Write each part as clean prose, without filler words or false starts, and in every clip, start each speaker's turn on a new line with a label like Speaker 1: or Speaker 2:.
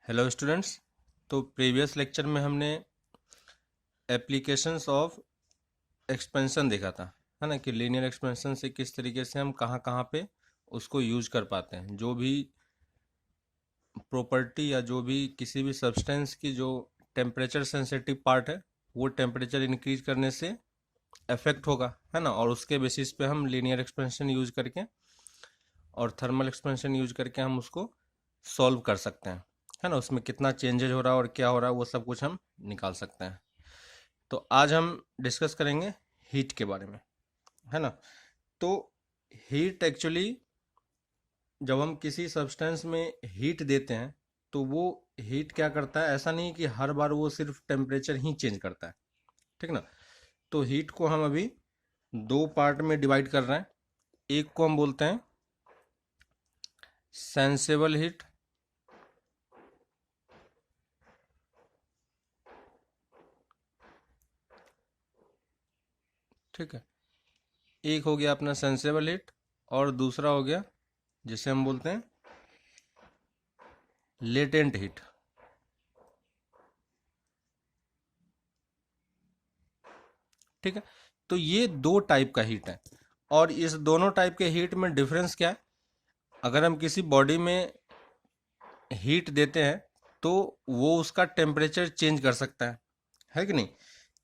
Speaker 1: Hello students. तो previous lecture में हमने एप्लीकेशंस ऑफ एक्सपेंशन देखा था, है ना, कि लीनियर एक्सपेंशन से किस तरीके से हम कहाँ कहाँ पे उसको यूज कर पाते हैं। जो भी प्रॉपर्टी या जो भी किसी भी सब्सटेंस की जो टेम्परेचर सेंसिटिव पार्ट है वो टेम्परेचर इंक्रीज करने से अफेक्ट होगा, है ना, और उसके बेसिस पे हम लीनियर एक्सपेंशन यूज करके और थर्मल एक्सपेंशन यूज करके हम उसको सॉल्व कर सकते हैं, है ना। उसमें कितना चेंजेज हो रहा है और क्या हो रहा है वो सब कुछ हम निकाल सकते हैं। तो आज हम डिस्कस करेंगे हीट के बारे में, है ना। तो हीट एक्चुअली जब हम किसी सब्सटेंस में हीट देते हैं तो वो हीट क्या करता है, ऐसा नहीं कि हर बार वो सिर्फ टेम्परेचर ही चेंज करता है, ठीक ना। तो हीट को हम अभी दो पार्ट में डिवाइड कर रहे हैं। एक को हम बोलते हैं सेंसेबल हीट, ठीक है। एक हो गया अपना सेंसेबल हीट और दूसरा हो गया जिसे हम बोलते हैं लेटेंट हीट, ठीक है। तो ये दो टाइप का हीट है और इस दोनों टाइप के हीट में डिफरेंस क्या है। अगर हम किसी बॉडी में हीट देते हैं तो वो उसका टेम्परेचर चेंज कर सकता है कि नहीं।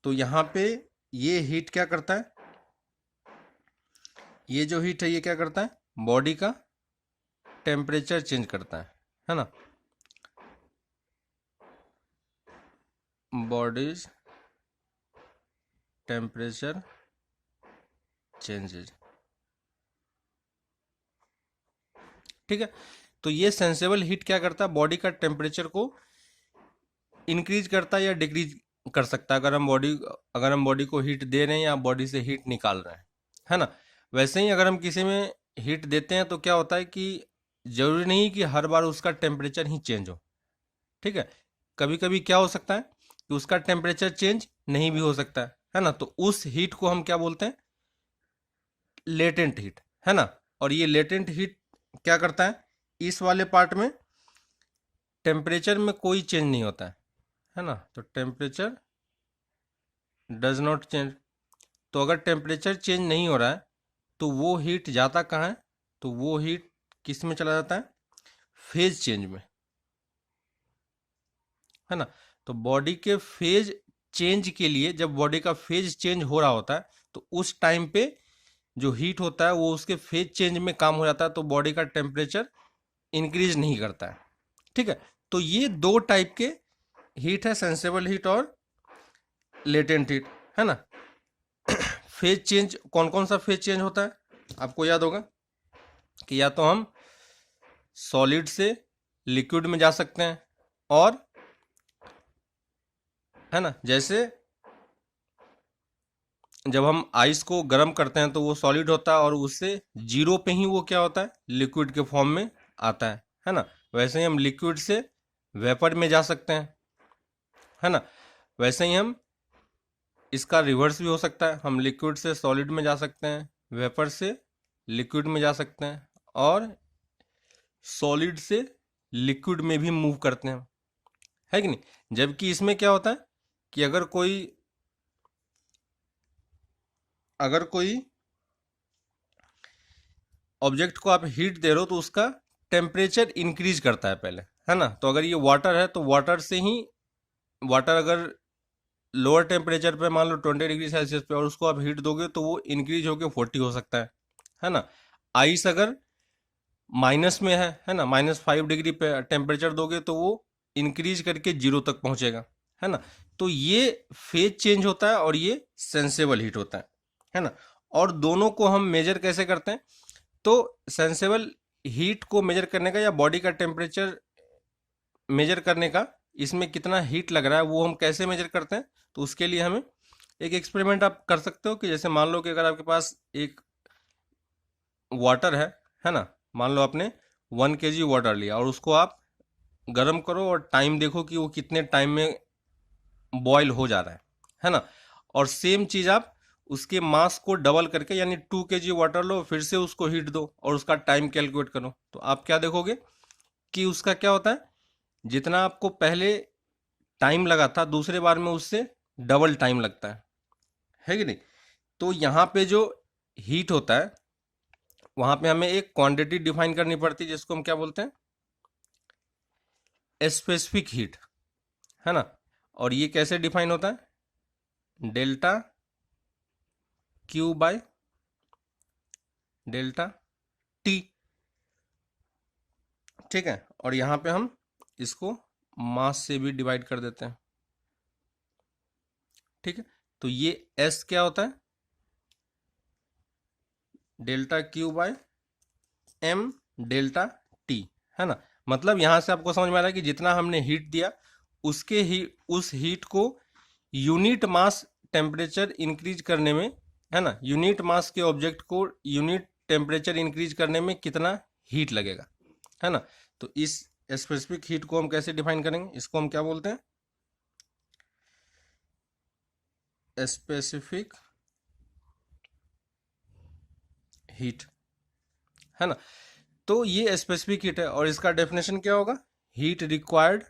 Speaker 1: तो यहाँ पे ये हीट क्या करता है, ये जो हीट है ये क्या करता है, बॉडी का टेम्परेचर चेंज करता है ना। बॉडीज टेम्परेचर चेंजेज, ठीक है। तो ये सेंसेबल हीट क्या करता है, बॉडी का टेम्परेचर को इंक्रीज करता है या डिक्रीज कर सकता है अगर हम बॉडी को हीट दे रहे हैं या बॉडी से हीट निकाल रहे हैं, है ना। वैसे ही अगर हम किसी में हीट देते हैं तो क्या होता है कि जरूरी नहीं कि हर बार उसका टेम्परेचर ही चेंज हो, ठीक है। कभी कभी क्या हो सकता है कि उसका टेम्परेचर चेंज नहीं भी हो सकता है ना। तो उस हीट को हम क्या बोलते हैं, लेटेंट हीट, है ना। और ये लेटेंट हीट क्या करता है, इस वाले पार्ट में टेम्परेचर में कोई चेंज नहीं होता है ना। तो टेम्परेचर डज नॉट चेंज। तो अगर टेम्परेचर चेंज नहीं हो रहा है तो वो हीट जाता कहाँ है, तो वो हीट किस में चला जाता है, फेज चेंज में, है ना। तो बॉडी के फेज चेंज के लिए, जब बॉडी का फेज चेंज हो रहा होता है तो उस टाइम पे जो हीट होता है वो उसके फेज चेंज में काम हो जाता है, तो बॉडी का टेम्परेचर इंक्रीज नहीं करता है, ठीक है। तो ये दो टाइप के हीट है, सेंसेबल हीट और लेटेंट हीट, है ना। फेज चेंज कौन कौन सा फेज चेंज होता है, आपको याद होगा कि या तो हम सॉलिड से लिक्विड में जा सकते हैं, और है ना, जैसे जब हम आइस को गर्म करते हैं तो वो सॉलिड होता है और उससे जीरो पे ही वो क्या होता है, लिक्विड के फॉर्म में आता है ना। वैसे ही हम लिक्विड से वेपर में जा सकते हैं, है ना। वैसे ही हम इसका रिवर्स भी हो सकता है, हम लिक्विड से सॉलिड में जा सकते हैं, वेपर से लिक्विड में जा सकते हैं, और सॉलिड से लिक्विड में भी मूव करते हैं, है कि नहीं। जबकि इसमें क्या होता है कि अगर कोई ऑब्जेक्ट को आप हीट दे रहे हो तो उसका टेम्परेचर इंक्रीज करता है पहले, है ना। तो अगर ये वाटर है तो वाटर से ही, वाटर अगर लोअर टेम्परेचर पे मान लो 20 डिग्री सेल्सियस पे, और उसको आप हीट दोगे तो वो इंक्रीज होकर 40 हो सकता है ना। आइस अगर माइनस में है ना, -5 डिग्री पे टेम्परेचर दोगे तो वो इंक्रीज करके जीरो तक पहुंचेगा, है ना। तो ये फेज चेंज होता है और ये सेंसेबल हीट होता है ना। और दोनों को हम मेजर कैसे करते हैं, तो सेंसेबल हीट को मेजर करने का या बॉडी का टेम्परेचर मेजर करने का, इसमें कितना हीट लग रहा है वो हम कैसे मेजर करते हैं। तो उसके लिए हमें एक एक्सपेरिमेंट आप कर सकते हो कि जैसे मान लो कि अगर आपके पास एक वाटर है ना, मान लो आपने 1 kg वाटर लिया और उसको आप गर्म करो और टाइम देखो कि वो कितने टाइम में बॉयल हो जा रहा है ना। और सेम चीज़ आप उसके मास को डबल करके यानी 2 kg वाटर लो, फिर से उसको हीट दो और उसका टाइम कैलकुलेट करो, तो आप क्या देखोगे कि उसका क्या होता है, जितना आपको पहले टाइम लगा था दूसरे बार में उससे डबल टाइम लगता है कि नहीं। तो यहाँ पे जो हीट होता है वहाँ पे हमें एक क्वांटिटी डिफाइन करनी पड़ती है जिसको हम क्या बोलते हैं, स्पेसिफिक हीट, है ना। और ये कैसे डिफाइन होता है, delta Q by delta T, ठीक है। और यहाँ पे हम इसको मास से भी डिवाइड कर देते हैं, ठीक है। तो ये एस क्या होता है, delta Q by M delta T, है ना। मतलब यहां से आपको समझ में आ रहा है कि जितना हमने हीट दिया उसके ही उस हीट को यूनिट मास टेम्परेचर इंक्रीज करने में, है ना, यूनिट मास के ऑब्जेक्ट को यूनिट टेम्परेचर इंक्रीज करने में कितना हीट लगेगा, है ना। तो इस स्पेसिफिक हीट को हम कैसे डिफाइन करेंगे, इसको हम क्या बोलते हैं, स्पेसिफिक हीट, है ना। तो ये स्पेसिफिक हीट है और इसका डेफिनेशन क्या होगा, heat required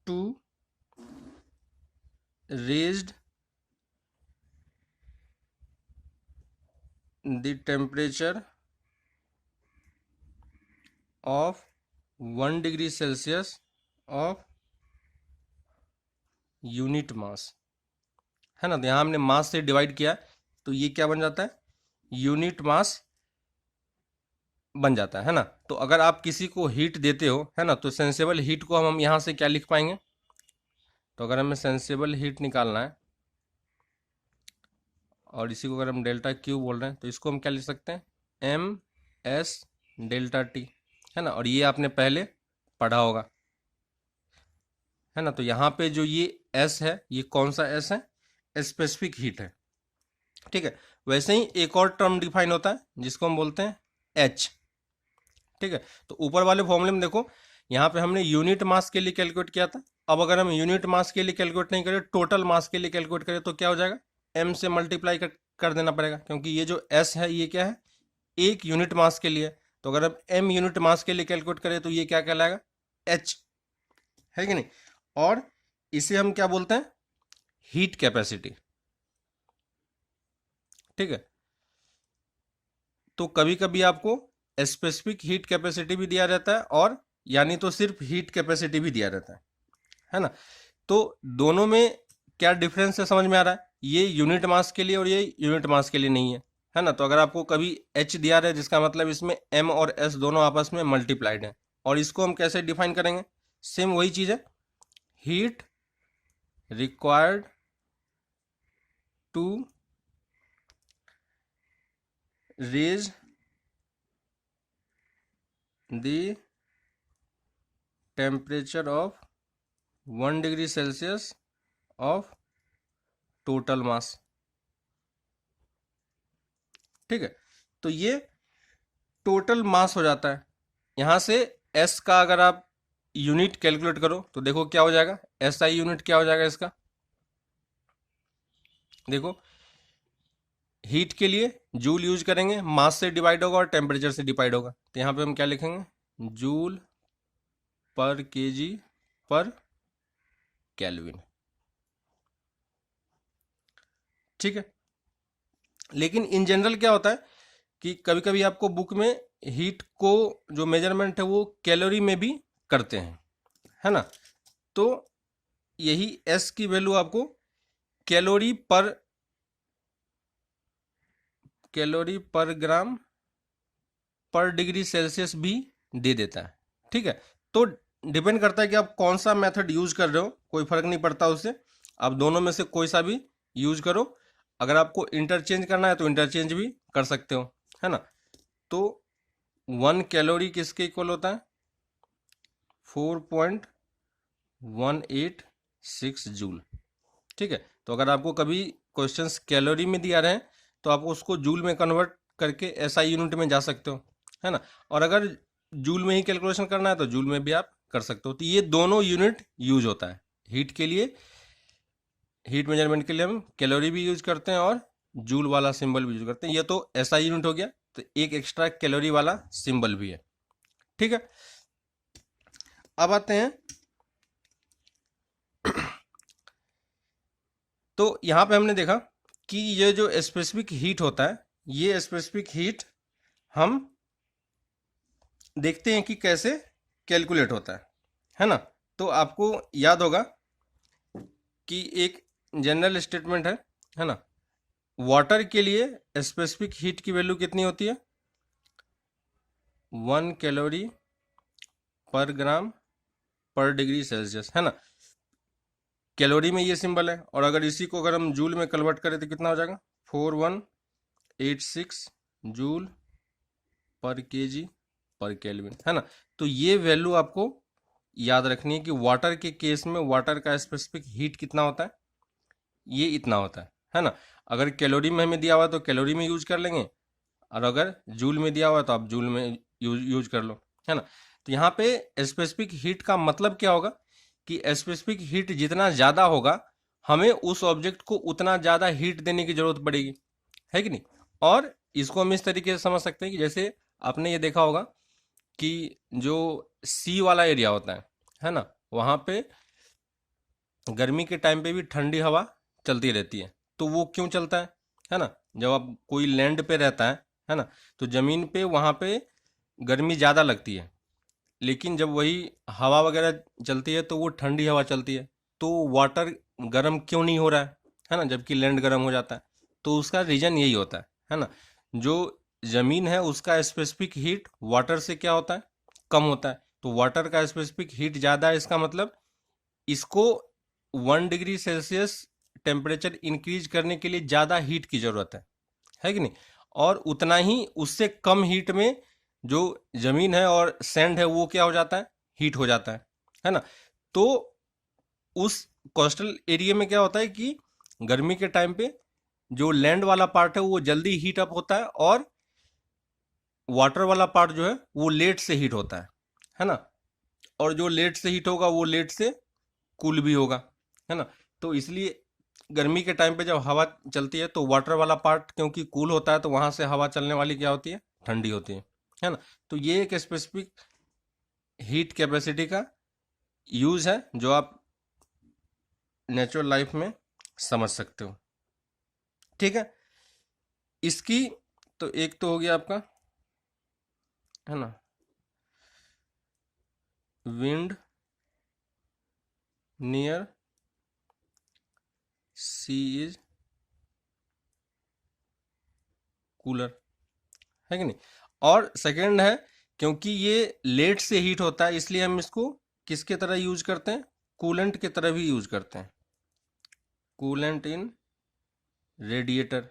Speaker 1: to raised the temperature of 1 degree Celsius of unit mass, है ना। तो यहाँ हमने मास से डिवाइड किया तो ये क्या बन जाता है, यूनिट मास बन जाता है ना। तो अगर आप किसी को हीट देते हो, है ना, तो सेंसेबल हीट को हम यहाँ से क्या लिख पाएंगे, तो अगर हमें सेंसेबल हीट निकालना है और इसी को अगर हम डेल्टा क्यू बोल रहे हैं तो इसको हम क्या लिख सकते हैं, एम एस डेल्टा टी, है ना। और ये आपने पहले पढ़ा होगा, है ना। तो यहाँ पे जो ये एस है ये कौन सा एस है, स्पेसिफिक हीट है, ठीक है। वैसे ही एक और टर्म डिफाइन होता है जिसको हम बोलते हैं एच, ठीक है। तो ऊपर वाले फॉर्मूले में देखो यहाँ पे हमने यूनिट मास के लिए कैलकुलेट किया था। अब अगर हम यूनिट मास के लिए कैलकुलेट नहीं करें, टोटल मास के लिए कैलकुलेट करें तो क्या हो जाएगा, एम से मल्टीप्लाई कर देना पड़ेगा, क्योंकि ये जो एस है ये क्या है, एक यूनिट मास के लिए। तो अगर हम एम यूनिट मास के लिए कैलकुलेट करें तो ये क्या कहलाएगा, एच, है कि नहीं। और इसे हम क्या बोलते हैं, हीट कैपेसिटी, ठीक है। तो कभी कभी आपको स्पेसिफिक हीट कैपेसिटी भी दिया रहता है और यानी तो सिर्फ हीट कैपेसिटी भी दिया रहता है ना। तो दोनों में क्या डिफरेंस है समझ में आ रहा है, ये यूनिट मास के लिए और ये यूनिट मास के लिए नहीं है ना। तो अगर आपको कभी एच दिया रहा है जिसका मतलब इसमें एम और एस दोनों आपस में मल्टीप्लाइड है। और इसको हम कैसे डिफाइन करेंगे, सेम वही चीज है, heat required to raise the temperature of 1 degree Celsius of total mass, ठीक है। तो ये टोटल मास हो जाता है। यहां से एस का अगर आप यूनिट कैलकुलेट करो तो देखो क्या हो जाएगा, एस आई यूनिट क्या हो जाएगा इसका, देखो हीट के लिए जूल यूज करेंगे, मास से डिवाइड होगा और टेम्परेचर से डिवाइड होगा। तो यहाँ पे हम क्या लिखेंगे, जूल पर केजी पर केल्विन, ठीक है। लेकिन इन जनरल क्या होता है कि कभी कभी आपको बुक में हीट को जो मेजरमेंट है वो कैलोरी में भी करते हैं, है ना। तो यही एस की वैल्यू आपको कैलोरी पर ग्राम पर डिग्री सेल्सियस भी दे देता है, ठीक है। तो डिपेंड करता है कि आप कौन सा मेथड यूज कर रहे हो, कोई फर्क नहीं पड़ता उससे, आप दोनों में से कोई सा भी यूज करो। अगर आपको इंटरचेंज करना है तो इंटरचेंज भी कर सकते हो, है ना। तो 1 कैलोरी किसके इक्वल होता है, 4.186 जूल, ठीक है। तो अगर आपको कभी क्वेश्चंस कैलोरी में दिया रहे हैं तो आप उसको जूल में कन्वर्ट करके एसआई यूनिट में जा सकते हो, है ना। और अगर जूल में ही कैलकुलेशन करना है तो जूल में भी आप कर सकते हो। तो ये दोनों यूनिट यूज होता है हीट के लिए, हीट मेजरमेंट के लिए हम कैलोरी भी यूज करते हैं और जूल वाला सिंबल भी यूज करते हैं। ये तो ऐसा यूनिट हो गया, तो एक एक्स्ट्रा कैलोरी वाला सिंबल भी है। ठीक है, अब आते हैं तो यहां पे हमने देखा कि ये जो स्पेसिफिक हीट होता है, ये स्पेसिफिक हीट हम देखते हैं कि कैसे कैलकुलेट होता है ना। तो आपको याद होगा कि एक जनरल स्टेटमेंट है ना, वाटर के लिए स्पेसिफिक हीट की वैल्यू कितनी होती है, 1 कैलोरी पर ग्राम पर डिग्री सेल्सियस, है ना। कैलोरी में ये सिंबल है, और अगर इसी को अगर हम जूल में कन्वर्ट करें तो कितना हो जाएगा, 4186 जूल पर केजी पर केल्विन, है ना। तो ये वैल्यू आपको याद रखनी है कि वाटर के केस में वाटर का स्पेसिफिक हीट कितना होता है, ये इतना होता है ना। अगर कैलोरी में हमें दिया हुआ तो कैलोरी में यूज कर लेंगे, और अगर जूल में दिया हुआ तो आप जूल में यूज कर लो, है ना। तो यहाँ पे स्पेसिफिक हीट का मतलब क्या होगा कि स्पेसिफिक हीट जितना ज़्यादा होगा, हमें उस ऑब्जेक्ट को उतना ज़्यादा हीट देने की जरूरत पड़ेगी, है कि नहीं। और इसको हम इस तरीके से समझ सकते हैं कि जैसे आपने ये देखा होगा कि जो सी वाला एरिया होता है ना, वहाँ पे गर्मी के टाइम पे भी ठंडी हवा चलती रहती है। तो वो क्यों चलता है ना। जब आप कोई लैंड पे रहता है ना, तो ज़मीन पे वहाँ पे गर्मी ज़्यादा लगती है, लेकिन जब वही हवा वगैरह चलती है तो वो ठंडी हवा चलती है। तो वाटर गर्म क्यों नहीं हो रहा है ना, जबकि लैंड गर्म हो जाता है। तो उसका रीज़न यही होता है ना। जो ज़मीन है उसका स्पेसिफिक हीट वाटर से क्या होता है, कम होता है। तो वाटर का स्पेसिफिक हीट ज़्यादा है, इसका मतलब इसको 1 डिग्री सेल्सियस टेम्परेचर इंक्रीज करने के लिए ज़्यादा हीट की ज़रूरत है कि नहीं। और उतना ही उससे कम हीट में जो ज़मीन है और सैंड है वो क्या हो जाता है, हीट हो जाता है ना। तो उस कोस्टल एरिया में क्या होता है कि गर्मी के टाइम पे जो लैंड वाला पार्ट है वो जल्दी हीट अप होता है, और वाटर वाला पार्ट जो है वो लेट से हीट होता है ना। और जो लेट से हीट होगा वो लेट से कूल भी होगा, है ना। तो इसलिए गर्मी के टाइम पे जब हवा चलती है तो वाटर वाला पार्ट क्योंकि कूल होता है, तो वहां से हवा चलने वाली क्या होती है, ठंडी होती है ना। तो ये एक स्पेसिफिक हीट कैपेसिटी का यूज है जो आप नेचुरल लाइफ में समझ सकते हो। ठीक है, इसकी तो एक तो हो गया आपका, है ना, wind near sea is cooler, है कि नहीं। और सेकंड है, क्योंकि ये लेट से हीट होता है इसलिए हम इसको किसके तरह यूज करते हैं, कूलेंट की तरह भी यूज करते हैं, कूलेंट इन रेडिएटर,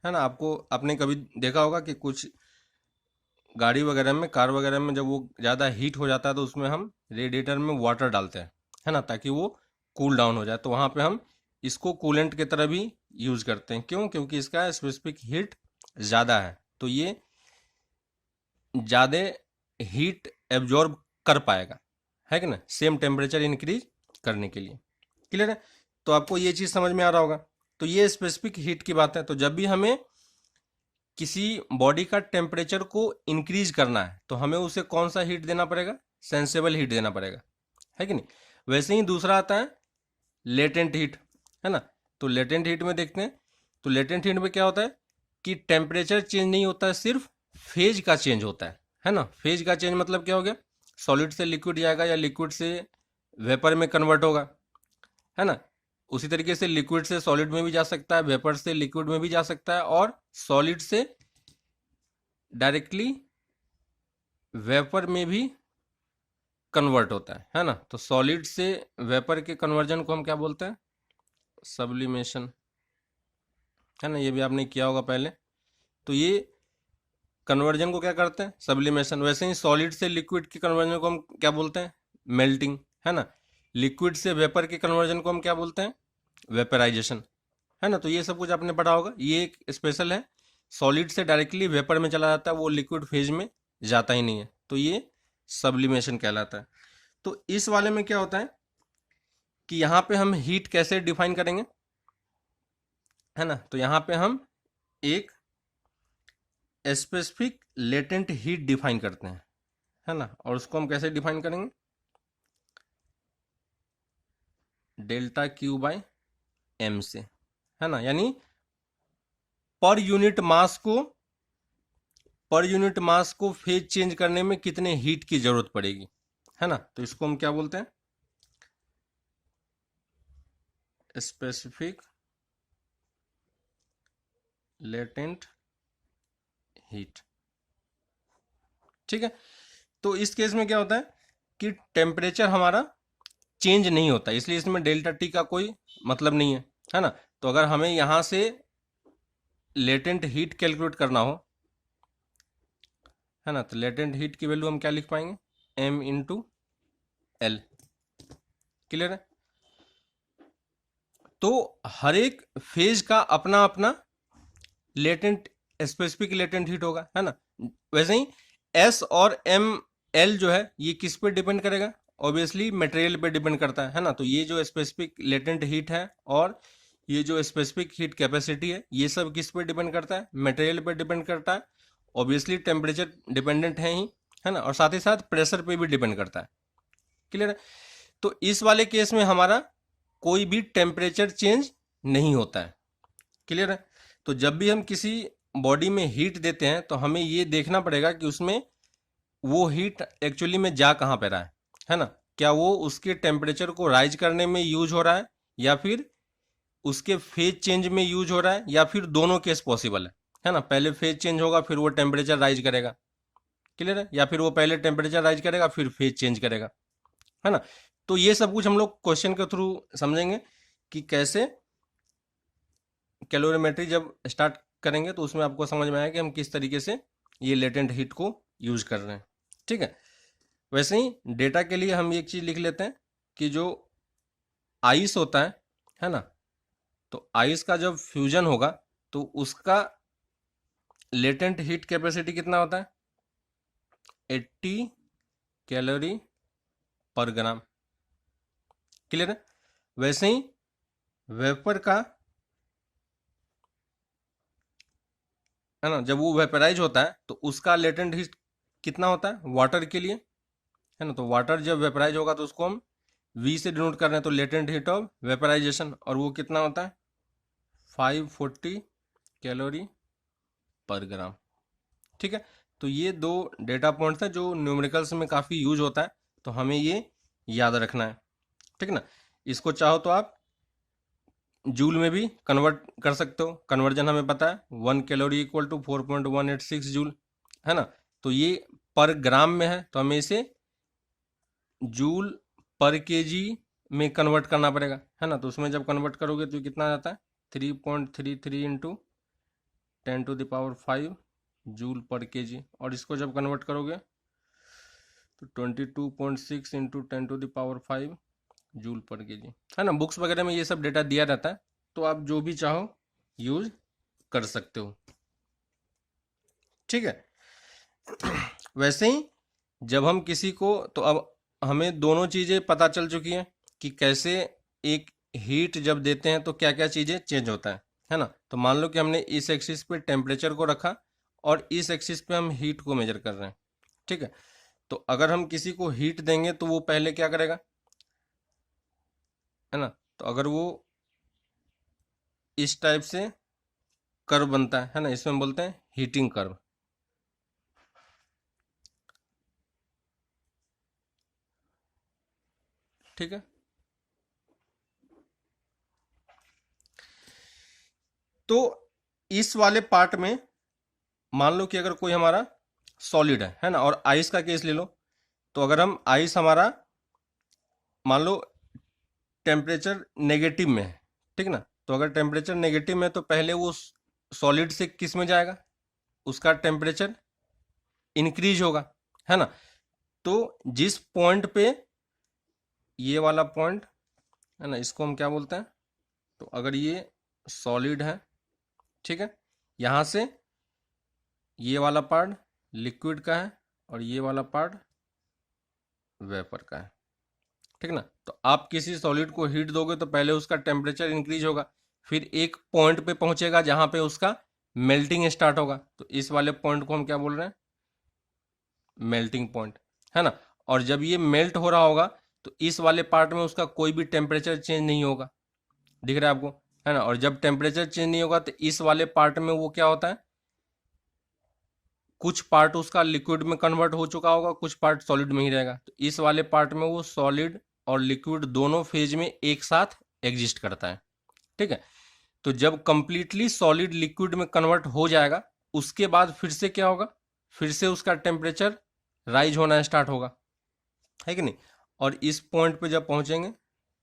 Speaker 1: है ना। आपको आपने कभी देखा होगा कि कुछ गाड़ी वगैरह में, कार वगैरह में जब वो ज़्यादा हीट हो जाता है तो उसमें हम रेडिएटर में वाटर डालते हैं, है ना, ताकि वो कूल डाउन हो जाए। तो वहाँ पे हम इसको कूलेंट की तरह भी यूज करते हैं। क्यों, क्योंकि इसका स्पेसिफिक हीट ज़्यादा है, तो ये ज़्यादा हीट एब्जॉर्ब कर पाएगा, है कि ना, सेम टेम्परेचर इंक्रीज करने के लिए। क्लियर है, तो आपको ये चीज़ समझ में आ रहा होगा। तो ये स्पेसिफिक हीट की बात है। तो जब भी हमें किसी बॉडी का टेम्परेचर को इंक्रीज करना है तो हमें उसे कौन सा हीट देना पड़ेगा, सेंसेबल हीट देना पड़ेगा, है कि नहीं। वैसे ही दूसरा आता है लेटेंट हीट, है ना। तो लेटेंट हीट में देखते हैं, तो लेटेंट हीट में क्या होता है कि टेम्परेचर चेंज नहीं होता है, सिर्फ फेज का चेंज होता है ना। फेज का चेंज मतलब क्या हो गया, सॉलिड से लिक्विड जाएगा या लिक्विड से वेपर में कन्वर्ट होगा, है ना। उसी तरीके से लिक्विड से सॉलिड में भी जा सकता है, वेपर से लिक्विड में भी जा सकता है, और सॉलिड से डायरेक्टली वेपर में भी कन्वर्ट होता है ना। तो सॉलिड से वेपर के कन्वर्जन को हम क्या बोलते हैं, सब्लिमेशन, है ना। ये भी आपने किया होगा पहले। तो ये कन्वर्जन को क्या करते हैं, सब्लिमेशन। वैसे ही सॉलिड से लिक्विड के कन्वर्जन को हम क्या बोलते हैं, मेल्टिंग, है ना। लिक्विड से वेपर के कन्वर्जन को हम क्या बोलते हैं, वेपराइजेशन, है ना। तो ये सब कुछ आपने पढ़ा होगा। ये एक स्पेशल है, सॉलिड से डायरेक्टली वेपर में चला जाता है, वो लिक्विड फेज में जाता ही नहीं है, तो ये सब्लिमेशन कहलाता है। तो इस वाले में क्या होता है कि यहाँ पे हम हीट कैसे डिफाइन करेंगे, है ना। तो यहाँ पे हम एक स्पेसिफिक लेटेंट हीट डिफाइन करते हैं, है ना। और उसको हम कैसे डिफाइन करेंगे, डेल्टा क्यू बाय एम से, है ना। यानी पर यूनिट मास को फेज चेंज करने में कितने हीट की जरूरत पड़ेगी, है ना। तो इसको हम क्या बोलते हैं, स्पेसिफिक लेटेंट हीट। ठीक है। तो इस केस में क्या होता है कि टेम्परेचर हमारा चेंज नहीं होता, इसलिए इसमें डेल्टा टी का कोई मतलब नहीं है ना। तो अगर हमें यहां से लेटेंट हीट कैलकुलेट करना हो, है ना, तो लेटेंट हीट की वैल्यू हम क्या लिख पाएंगे, m इंटू एल। क्लियर है। तो हर एक फेज का अपना अपना लेटेंट स्पेसिफिक लेटेंट हीट होगा, है ना। वैसे ही एस और एम एल जो है ये किस पे डिपेंड करेगा, ऑब्वियसली मटेरियल पे डिपेंड करता है ना। तो ये जो स्पेसिफिक लेटेंट हीट है और ये जो स्पेसिफिक हीट कैपेसिटी है, ये सब किस पे डिपेंड करता है, मटेरियल पे डिपेंड करता है। ऑब्वियसली टेम्परेचर डिपेंडेंट है ही, है ना, और साथ ही साथ प्रेशर पे भी डिपेंड करता है। क्लियर है। तो इस वाले केस में हमारा कोई भी टेम्परेचर चेंज नहीं होता है। क्लियर है। तो जब भी हम किसी बॉडी में हीट देते हैं तो हमें ये देखना पड़ेगा कि उसमें वो हीट एक्चुअली में जा कहाँ पे रहा है ना। क्या वो उसके टेम्परेचर को राइज करने में यूज हो रहा है, या फिर उसके फेज चेंज में यूज हो रहा है, या फिर दोनों केस पॉसिबल है ना। पहले फेज चेंज होगा फिर वो टेम्परेचर राइज करेगा, क्लियर है, या फिर वो पहले टेम्परेचर राइज करेगा फिर फेज चेंज करेगा, है ना। तो ये सब कुछ हम लोग क्वेश्चन के थ्रू समझेंगे कि कैसे कैलोरीमेट्री जब स्टार्ट करेंगे तो उसमें आपको समझ में आएगा कि हम किस तरीके से ये लेटेंट हीट को यूज कर रहे हैं। ठीक है। वैसे ही डेटा के लिए हम एक चीज लिख लेते हैं कि जो आइस होता है ना, तो आइस का जब फ्यूजन होगा तो उसका लेटेंट हीट कैपेसिटी कितना होता है, 80 कैलोरी पर ग्राम। क्लियर है। वैसे ही वेपर का, है ना, जब वो वेपराइज होता है तो उसका लेटेंट हीट कितना होता है वाटर के लिए, है ना। तो वाटर जब वेपराइज होगा तो उसको हम V से डिनोट कर रहे हैं, तो लेटेंट हीट ऑफ वेपराइजेशन, और वो कितना होता है 540 कैलोरी पर ग्राम। ठीक है। तो ये दो डेटा पॉइंट्स हैं जो न्यूमेरिकल्स में काफ़ी यूज होता है, तो हमें ये याद रखना है। ठीक है ना। इसको चाहो तो आप जूल में भी कन्वर्ट कर सकते हो, कन्वर्जन हमें पता है 1 कैलोरी इक्वल टू 4.186 जूल, है ना। तो ये पर ग्राम में है तो हमें इसे जूल पर केजी में कन्वर्ट करना पड़ेगा, है ना। तो उसमें जब कन्वर्ट करोगे तो कितना आ जाता है 3.33 इंटू 10⁵ जूल पर केजी, और इसको जब कन्वर्ट करोगे तो 22.6 इंटू 10⁵ जूल पर केजी, है ना। बुक्स वगैरह में ये सब डेटा दिया रहता है, तो आप जो भी चाहो यूज कर सकते हो। ठीक है। वैसे ही जब हम किसी को, तो अब हमें दोनों चीज़ें पता चल चुकी हैं कि कैसे एक हीट जब देते हैं तो क्या क्या चीज़ें चेंज होता है ना। तो मान लो कि हमने इस एक्सिस पे टेम्परेचर को रखा और इस एक्सिस पे हम हीट को मेजर कर रहे हैं। ठीक है। तो अगर हम किसी को हीट देंगे तो वो पहले क्या करेगा, है ना। तो अगर वो इस टाइप से कर्व बनता है ना, इसमें बोलते हैं हीटिंग कर्व। ठीक है। तो इस वाले पार्ट में मान लो कि अगर कोई हमारा सॉलिड है ना, और आइस का केस ले लो, तो अगर हम आइस हमारा मान लो टेम्परेचर नेगेटिव में है, ठीक ना। तो अगर टेम्परेचर नेगेटिव में तो पहले वो सॉलिड से किस में जाएगा, उसका टेम्परेचर इंक्रीज होगा, है ना। तो जिस पॉइंट पे ये वाला पॉइंट है ना, इसको हम क्या बोलते हैं, तो अगर ये सॉलिड है, ठीक है, यहाँ से ये वाला पार्ट लिक्विड का है और ये वाला पार्ट वेपर का है। ठीक ना। तो आप किसी सॉलिड को हीट दोगे तो पहले उसका टेम्परेचर इंक्रीज होगा, फिर एक पॉइंट पे पहुंचेगा जहां पे उसका मेल्टिंग स्टार्ट होगा। तो इस वाले पॉइंट को हम क्या बोल रहे हैं, मेल्टिंग पॉइंट, है ना। और जब ये मेल्ट हो रहा होगा तो इस वाले पार्ट में उसका कोई भी टेम्परेचर चेंज नहीं होगा, दिख रहा है आपको, है ना। और जब टेम्परेचर चेंज नहीं होगा तो इस वाले पार्ट में वो क्या होता है, कुछ पार्ट उसका लिक्विड में कन्वर्ट हो चुका होगा, कुछ पार्ट सॉलिड में ही रहेगा। तो इस वाले पार्ट में वो सॉलिड और लिक्विड दोनों फेज में एक साथ एग्जिस्ट करता है, ठीक है। तो जब कंप्लीटली सॉलिड लिक्विड में कन्वर्ट हो जाएगा उसके बाद फिर से क्या होगा, फिर से उसका टेम्परेचर राइज होना स्टार्ट होगा, है कि नहीं। और इस पॉइंट पे जब पहुंचेंगे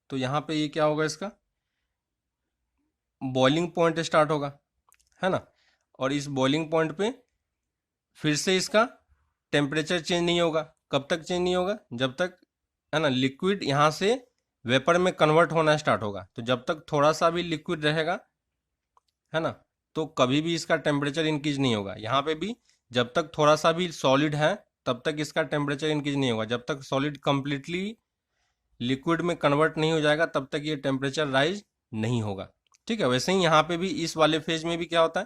Speaker 1: तो यहाँ पे ये क्या होगा, इसका बॉइलिंग पॉइंट स्टार्ट होगा, है ना। और इस बॉइलिंग पॉइंट पे फिर से इसका टेम्परेचर चेंज नहीं होगा। कब तक चेंज नहीं होगा, जब तक, है ना, लिक्विड यहाँ से वेपर में कन्वर्ट होना स्टार्ट होगा। तो जब तक थोड़ा सा भी लिक्विड रहेगा, है ना, तो कभी भी इसका टेम्परेचर इंक्रीज नहीं होगा। यहाँ पे भी जब तक थोड़ा सा भी सॉलिड है तब तक इसका टेम्परेचर इंक्रीज नहीं होगा। जब तक सॉलिड कंप्लीटली लिक्विड में कन्वर्ट नहीं हो जाएगा तब तक ये टेम्परेचर राइज नहीं होगा, ठीक है। वैसे ही यहाँ पे भी इस वाले फेज में भी क्या होता है,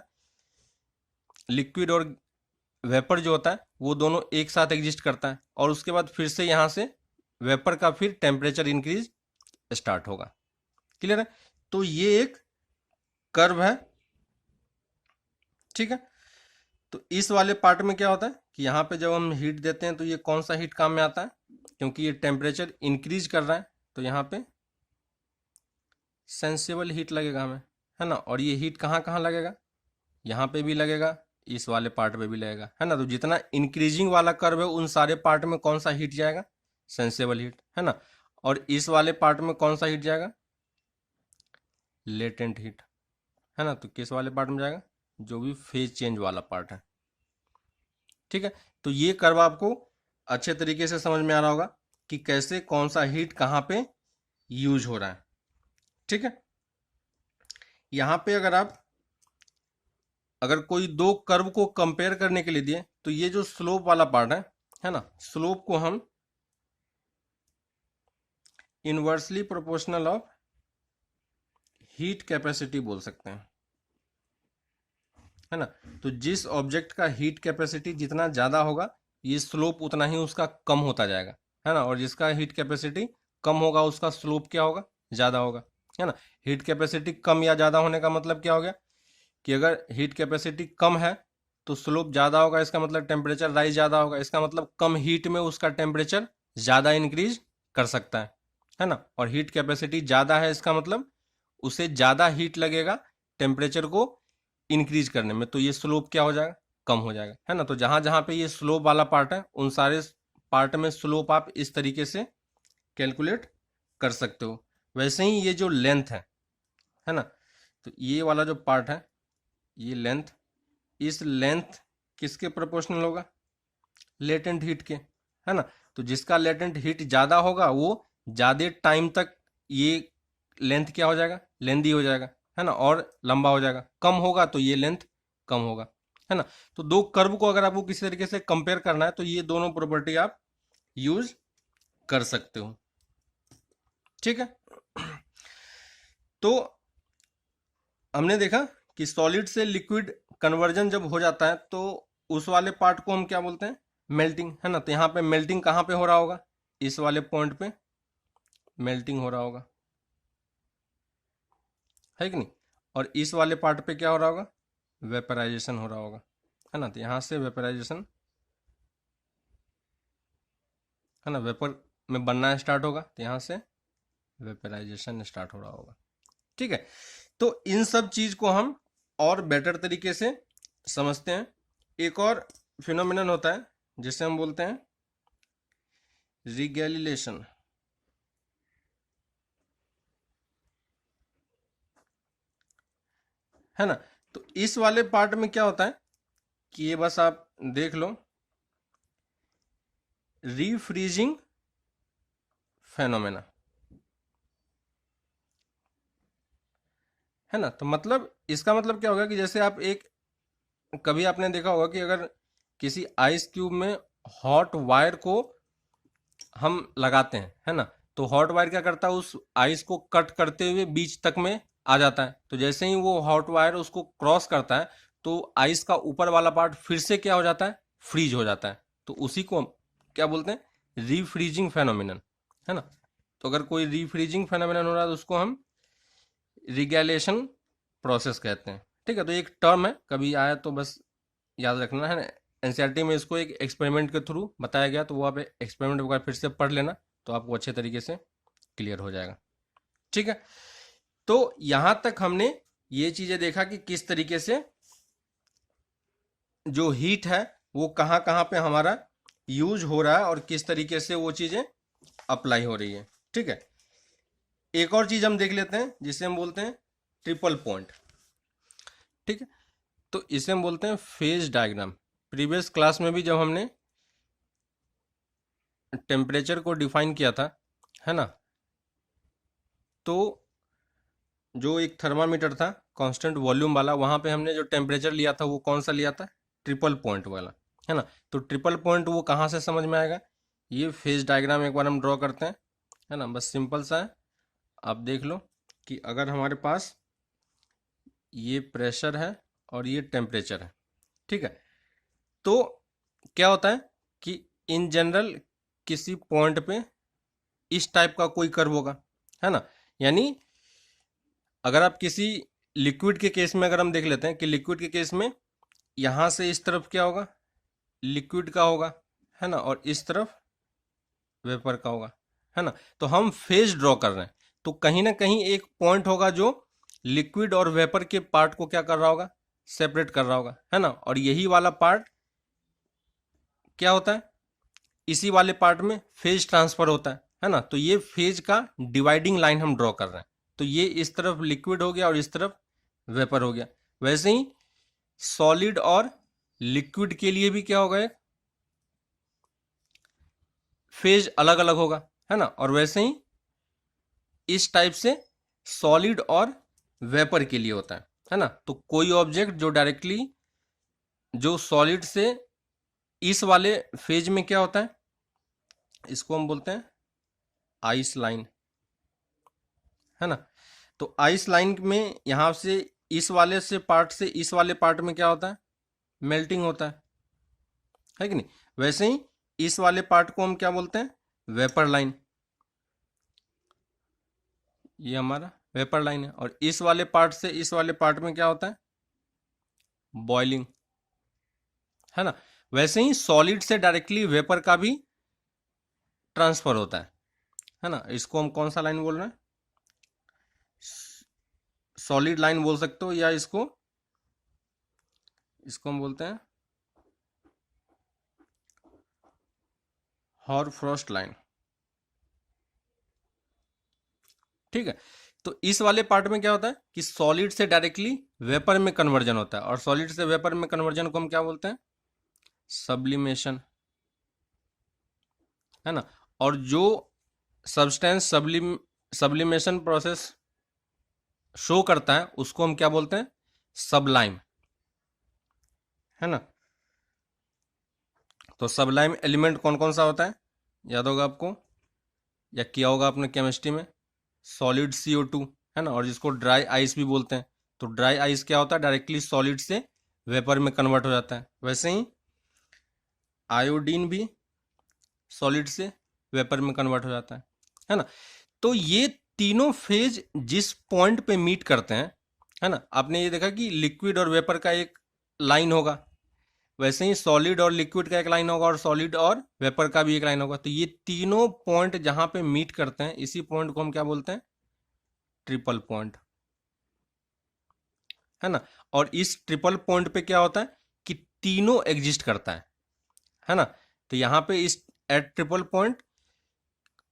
Speaker 1: लिक्विड और वेपर जो होता है वो दोनों एक साथ एग्जिस्ट करता है, और उसके बाद फिर से यहाँ से वेपर का फिर टेम्परेचर इंक्रीज स्टार्ट होगा, क्लियर है। तो ये एक कर्व है, ठीक है। तो इस वाले पार्ट में क्या होता है कि यहाँ पे जब हम हीट देते हैं तो ये कौन सा हीट काम में आता है, क्योंकि ये टेम्परेचर इंक्रीज कर रहा है तो यहाँ पे सेंसिबल हीट लगेगा हमें, है ना। और ये हीट कहाँ कहाँ लगेगा, यहाँ पे भी लगेगा, इस वाले पार्ट पे भी लगेगा, है ना। तो जितना इंक्रीजिंग वाला कर्व है उन सारे पार्ट में कौन सा हीट जाएगा, सेंसिबल हीट, है ना। और इस वाले पार्ट में कौन सा हीट जाएगा, लेटेंट हीट, है ना। तो किस वाले पार्ट में जाएगा, जो भी फेज चेंज वाला पार्ट है, ठीक है। तो ये कर्व आपको अच्छे तरीके से समझ में आ रहा होगा कि कैसे कौन सा हीट कहाँ पे यूज हो रहा है, ठीक है। यहाँ पे अगर कोई दो कर्व को कंपेयर करने के लिए दिए तो ये जो स्लोप वाला पार्ट है ना, स्लोप को हम inversely proportional of heat capacity बोल सकते हैं, है ना। तो जिस ऑब्जेक्ट का हीट कैपेसिटी जितना ज़्यादा होगा ये स्लोप उतना ही उसका कम होता जाएगा, है ना। और जिसका हीट कैपेसिटी कम होगा उसका स्लोप क्या होगा, ज़्यादा होगा, है ना। हीट कैपेसिटी कम या ज़्यादा होने का मतलब क्या हो गया कि अगर हीट कैपेसिटी कम है तो स्लोप ज़्यादा होगा, इसका मतलब टेम्परेचर राइज ज़्यादा होगा, इसका मतलब कम हीट में उसका टेम्परेचर ज़्यादा इंक्रीज कर सकता है ना। और हीट कैपेसिटी ज़्यादा है इसका मतलब उसे ज़्यादा हीट लगेगा टेम्परेचर को इंक्रीज करने में, तो ये स्लोप क्या हो जाएगा, कम हो जाएगा, है ना। तो जहाँ जहाँ पे ये स्लोप वाला पार्ट है उन सारे पार्ट में स्लोप आप इस तरीके से कैलकुलेट कर सकते हो। वैसे ही ये जो लेंथ है ना, तो ये वाला जो पार्ट है ये लेंथ, इस लेंथ किसके प्रोपोर्शनल होगा, लेटेंट हीट के, है ना। तो जिसका लेटेंट हीट ज़्यादा होगा वो ज़्यादा टाइम तक ये लेंथ क्या हो जाएगा, लेंदी हो जाएगा, है ना, और लंबा हो जाएगा। कम होगा तो ये लेंथ कम होगा, है ना। तो दो कर्व को अगर आपको किसी तरीके से कंपेयर करना है तो ये दोनों प्रॉपर्टी आप यूज कर सकते हो, ठीक है। तो हमने देखा कि सॉलिड से लिक्विड कन्वर्जन जब हो जाता है तो उस वाले पार्ट को हम क्या बोलते हैं, मेल्टिंग, है ना। तो यहाँ पे मेल्टिंग कहाँ पे हो रहा होगा, इस वाले पॉइंट पे मेल्टिंग हो रहा होगा, है कि नहीं। और इस वाले पार्ट पे क्या हो रहा होगा, वेपराइजेशन हो रहा होगा, है ना। तो यहाँ से वेपराइजेशन, है ना, वेपर में बनना स्टार्ट होगा तो यहाँ से वेपराइजेशन स्टार्ट हो रहा होगा, ठीक है। तो इन सब चीज को हम और बेटर तरीके से समझते हैं। एक और फिनोमिनन होता है जिसे हम बोलते हैं रिगैलिलेशन, है ना। तो इस वाले पार्ट में क्या होता है कि ये बस आप देख लो, रीफ्रीजिंग फेनोमेना, है ना। तो मतलब इसका मतलब क्या होगा कि जैसे आप कभी आपने देखा होगा कि अगर किसी आइस क्यूब में हॉट वायर को हम लगाते हैं, है ना, तो हॉट वायर क्या करता है, उस आइस को कट करते हुए बीच तक में आ जाता है। तो जैसे ही वो हॉट वायर उसको क्रॉस करता है तो आइस का ऊपर वाला पार्ट फिर से क्या हो जाता है, फ्रीज हो जाता है। तो उसी को हम क्या बोलते हैं, रीफ्रीजिंग फेनोमेनन, है ना। तो अगर कोई रीफ्रीजिंग फेनोमेनन हो रहा है तो उसको हम रिगैलेशन प्रोसेस कहते हैं। ठीक है, तो एक टर्म है, कभी आया तो बस याद रखना है ना। एनसीईआरटी में इसको एक एक्सपेरिमेंट के थ्रू बताया गया, तो वो आप एक्सपेरिमेंट वगैरह फिर से पढ़ लेना, तो आपको अच्छे तरीके से क्लियर हो जाएगा। ठीक है, तो यहां तक हमने ये चीजें देखा कि किस तरीके से जो हीट है वो कहाँ कहाँ पे हमारा यूज हो रहा है और किस तरीके से वो चीजें अप्लाई हो रही है। ठीक है, एक और चीज हम देख लेते हैं जिसे हम बोलते हैं ट्रिपल पॉइंट। ठीक है, तो इसे हम बोलते हैं फेज डायग्राम। प्रीवियस क्लास में भी जब हमने टेम्परेचर को डिफाइन किया था, है ना, तो जो एक थर्मामीटर था कांस्टेंट वॉल्यूम वाला, वहां पे हमने जो टेम्परेचर लिया था वो कौन सा लिया था, ट्रिपल पॉइंट वाला, है ना। तो ट्रिपल पॉइंट वो कहाँ से समझ में आएगा, ये फेज डायग्राम एक बार हम ड्रॉ करते हैं, है ना, बस सिंपल सा है। आप देख लो कि अगर हमारे पास ये प्रेशर है और ये टेम्परेचर है, ठीक है, तो क्या होता है कि इन जनरल किसी पॉइंट पे इस टाइप का कोई कर्व होगा, है ना। यानी अगर आप किसी लिक्विड के केस में अगर हम देख लेते हैं कि लिक्विड के केस में यहां से इस तरफ क्या होगा, लिक्विड का होगा, है ना, और इस तरफ वेपर का होगा, है ना। तो हम फेज ड्रॉ कर रहे हैं, तो कहीं ना कहीं एक पॉइंट होगा जो लिक्विड और वेपर के पार्ट को क्या कर रहा होगा, सेपरेट कर रहा होगा, है ना। और यही वाला पार्ट क्या होता है, इसी वाले पार्ट में फेज ट्रांसफर होता है ना। तो ये फेज का डिवाइडिंग लाइन हम ड्रॉ कर रहे हैं। तो ये इस तरफ लिक्विड हो गया और इस तरफ वेपर हो गया। वैसे ही सॉलिड और लिक्विड के लिए भी क्या होगा, फेज अलग अलग होगा, है ना। और वैसे ही इस टाइप से सॉलिड और वेपर के लिए होता है ना। तो कोई ऑब्जेक्ट जो डायरेक्टली जो सॉलिड से इस वाले फेज में क्या होता है, इसको हम बोलते हैं आइस लाइन, है ना। तो आइस लाइन में यहां से इस वाले से पार्ट से इस वाले पार्ट में क्या होता है, मेल्टिंग होता है कि नहीं। वैसे ही इस वाले पार्ट को हम क्या बोलते हैं, वेपर लाइन, ये हमारा वेपर लाइन है। और इस वाले पार्ट से इस वाले पार्ट में क्या होता है, बॉइलिंग, है ना। वैसे ही सॉलिड से डायरेक्टली वेपर का भी ट्रांसफर होता है ना। इसको हम कौन सा लाइन बोल रहे हैं, सॉलिड लाइन बोल सकते हो, या इसको इसको हम बोलते हैं हॉरफ्रॉस्ट लाइन। ठीक है, तो इस वाले पार्ट में क्या होता है कि सॉलिड से डायरेक्टली वेपर में कन्वर्जन होता है, और सॉलिड से वेपर में कन्वर्जन को हम क्या बोलते हैं, सब्लिमेशन, है ना। और जो सब्सटेंस सब्लिमेशन प्रोसेस शो करता है उसको हम क्या बोलते हैं, सबलाइम, है ना। तो सबलाइम एलिमेंट कौन कौन सा होता है, याद होगा आपको, या किया होगा आपने केमिस्ट्री में, सॉलिड CO2, है ना। और जिसको ड्राई आइस भी बोलते हैं। तो ड्राई आइस क्या होता है, डायरेक्टली सॉलिड से वेपर में कन्वर्ट हो जाता है। वैसे ही आयोडीन भी सॉलिड से वेपर में कन्वर्ट हो जाता है ना। तो ये तीनों फेज जिस पॉइंट पे मीट करते हैं, है ना, आपने ये देखा कि लिक्विड और वेपर का एक लाइन होगा, वैसे ही सॉलिड और लिक्विड का एक लाइन होगा, और सॉलिड और वेपर का भी एक लाइन होगा। तो ये तीनों पॉइंट जहां पे मीट करते हैं, इसी पॉइंट को हम क्या बोलते हैं, ट्रिपल पॉइंट, है ना। और इस ट्रिपल पॉइंट पे क्या होता है कि तीनों एग्जिस्ट करता है ना। तो यहां पे इस एट ट्रिपल पॉइंट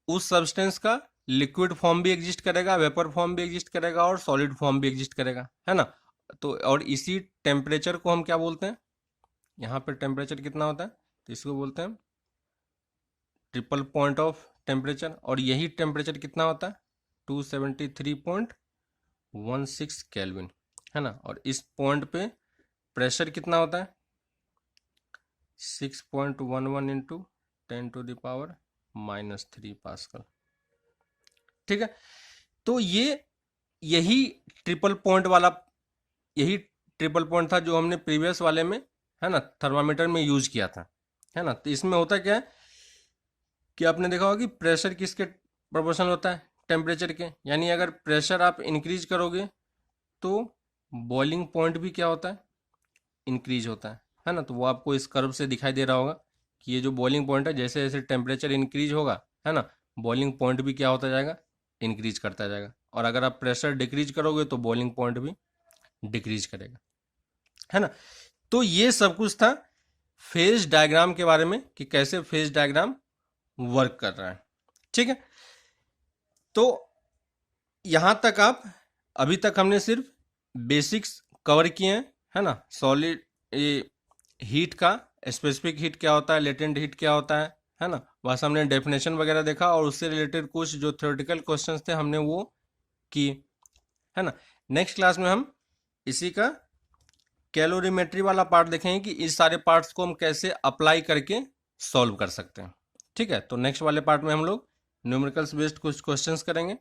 Speaker 1: उस सब्सटेंस का लिक्विड फॉर्म भी एग्जिस्ट करेगा, वेपर फॉर्म भी एग्जिस्ट करेगा, और सॉलिड फॉर्म भी एग्जिस्ट करेगा, है ना। तो और इसी टेम्परेचर को हम क्या बोलते हैं, यहाँ पे टेम्परेचर कितना होता है, तो इसको बोलते हैं ट्रिपल पॉइंट ऑफ टेम्परेचर। और यही टेम्परेचर कितना होता है, 273.16 केल्विन, है ना। और इस पॉइंट पे प्रेशर कितना होता है, 6.11 इंटू 10⁻³ पास्कल, ठीक है। तो यही ट्रिपल पॉइंट वाला, यही ट्रिपल पॉइंट था जो हमने प्रीवियस वाले में, है ना, थर्मामीटर में यूज किया था, है ना। तो इसमें होता क्या है कि आपने देखा होगा कि प्रेशर किसके प्रोपोर्शनल होता है, टेम्परेचर के। यानी अगर प्रेशर आप इंक्रीज करोगे तो बॉइलिंग पॉइंट भी क्या होता है, इंक्रीज होता है ना। तो वो आपको इस कर्व से दिखाई दे रहा होगा कि ये जो बॉइलिंग पॉइंट है, जैसे जैसे टेम्परेचर इंक्रीज होगा, है ना, बॉइलिंग पॉइंट भी क्या होता जाएगा, इंक्रीज करता जाएगा। और अगर आप प्रेशर डिक्रीज करोगे तो बॉइलिंग पॉइंट भी डिक्रीज करेगा, है ना। तो ये सब कुछ था फेज डायग्राम के बारे में कि कैसे फेज डायग्राम वर्क कर रहा है, ठीक है। तो यहां तक आप, अभी तक हमने सिर्फ बेसिक्स कवर किए हैं, है ना। सॉलिड, ये हीट का, स्पेसिफिक हीट क्या होता है, लेटेंट हीट क्या होता है ना। बस हमने डेफिनेशन वगैरह देखा और उससे रिलेटेड कुछ जो थ्योरेटिकल क्वेश्चंस थे हमने वो किए, है ना। नेक्स्ट क्लास में हम इसी का कैलोरीमेट्री वाला पार्ट देखेंगे कि इस सारे पार्ट्स को हम कैसे अप्लाई करके सॉल्व कर सकते हैं, ठीक है। तो नेक्स्ट वाले पार्ट में हम लोग न्यूमेरिकल्स बेस्ड कुछ क्वेश्चंस करेंगे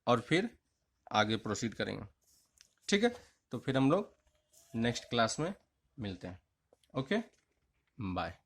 Speaker 1: और फिर आगे प्रोसीड करेंगे, ठीक है। तो फिर हम लोग नेक्स्ट क्लास में मिलते हैं। Okay, bye.